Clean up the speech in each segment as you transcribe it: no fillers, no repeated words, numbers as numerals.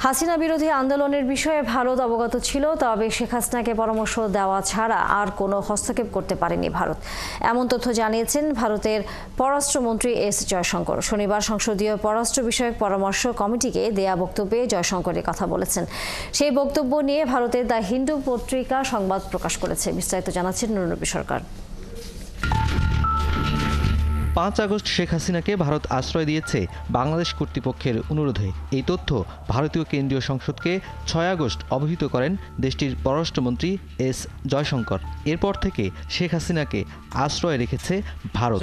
হাসিনা বিরোধী আন্দোলনের বিষয়ে ভারত অবগত ছিল, তবে শেখ হাসিনাকে পরামর্শ দেওয়া ছাড়া আর কোনো হস্তক্ষেপ করতে পারেনি ভারত। এমন তথ্য জানিয়েছেন ভারতের পররাষ্ট্রমন্ত্রী এস জয়শঙ্কর। শনিবার সংসদীয় পররাষ্ট্র বিষয়ক পরামর্শ কমিটিকে দেয়া বক্তব্যে জয়শঙ্কর কথা বলেছেন। সেই বক্তব্য নিয়ে ভারতের দ্য হিন্দু পত্রিকা সংবাদ প্রকাশ করেছে। বিস্তারিত জানাচ্ছেন নুরনবী সরকার। 5 আগস্ট শেখ হাসিনাকে ভারত আশ্রয় দিয়েছে বাংলাদেশ কর্তৃপক্ষের অনুরোধে। এই তথ্য ভারতীয় কেন্দ্রীয় সংসদকে 6 আগস্ট অবহিত করেন দেশটির পররাষ্ট্রমন্ত্রী এস জয়শঙ্কর। এরপর থেকে শেখ হাসিনাকে আশ্রয় রেখেছে ভারত।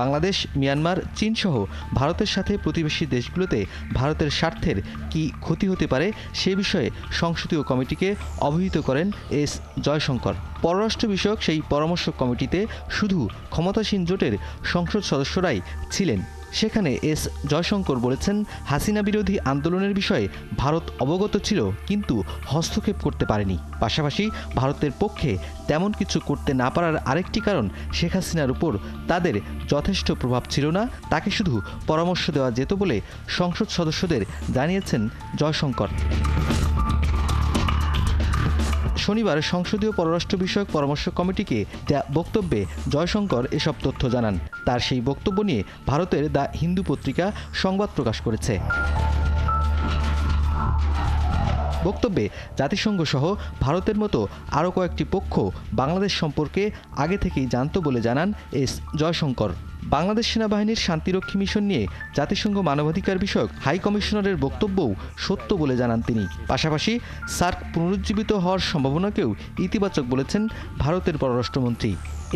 বাংলাদেশ, মিয়ানমার, চীন সহ ভারতের সাথে প্রতিবেশী দেশগুলোতে ভারতের স্বার্থের কি ক্ষতি হতে পারে সে বিষয়ে সংসদীয় কমিটিকে অবহিত করেন এস জয়শঙ্কর। পররাষ্ট্র বিষয়ক সেই পরামর্শ কমিটিতে শুধু ক্ষমতাসীন জোটের সংসদ সদস্যরাই ছিলেন। সেখানে এস জয়শঙ্কর বলেছেন, হাসিনা বিরোধী আন্দোলনের বিষয়ে ভারত অবগত ছিল, কিন্তু হস্তক্ষেপ করতে পারেনি। পাশাপাশি ভারতের পক্ষে তেমন কিছু করতে না পারার আরেকটি কারণ, শেখ হাসিনার উপর তাদের যথেষ্ট প্রভাব ছিল না, তাকে শুধু পরামর্শ দেওয়া যেত বলে সংসদ সদস্যদের জানিয়েছেন জয়শঙ্কর। শনিবার সংসদীয় পররাষ্ট্র বিষয়ক পরামর্শ কমিটিকে দেয়া বক্তব্যে জয়শঙ্কর এসব তথ্য জানান। তার সেই বক্তব্য নিয়ে ভারতের দ্য হিন্দু পত্রিকা সংবাদ প্রকাশ করেছে। বক্তব্যে জাতিসংঘ সহ ভারতের মতো আরও কয়েকটি পক্ষ বাংলাদেশ সম্পর্কে আগে থেকেই জানত বলে জানান এস জয়শঙ্কর। বাংলাদেশ সেনাবাহিনীর শান্তিরক্ষী মিশন নিয়ে জাতিসংঘ মানবাধিকার বিষয়ক হাই কমিশনারের বক্তব্যও সত্য বলে জানান তিনি। পাশাপাশি সার্ক পুনরুজ্জীবিত হওয়ার সম্ভাবনাকেও ইতিবাচক বলেছেন ভারতের পররাষ্ট্রমন্ত্রী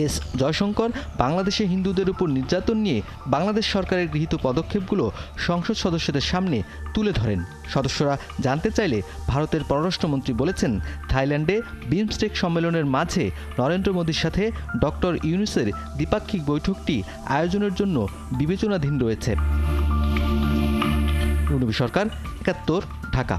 এস জয়শঙ্কর। বাংলাদেশে হিন্দুদের উপর নির্যাতন নিয়ে বাংলাদেশ সরকারের গৃহীত পদক্ষেপগুলো সংসদ সদস্যদের সামনে তুলে ধরেন। সদস্যরা জানতে চাইলে ভারতের পররাষ্ট্রমন্ত্রী বলেছেন, থাইল্যান্ডে বিমস্টেক সম্মেলনের মাঝে নরেন্দ্র মোদীর সাথে ডক্টর ইউনূসের দ্বিপাক্ষিক বৈঠকটি আয়োজনের জন্য বিবেচনাধীন রয়েছে। নুরনবী সরকার, 71, ঢাকা।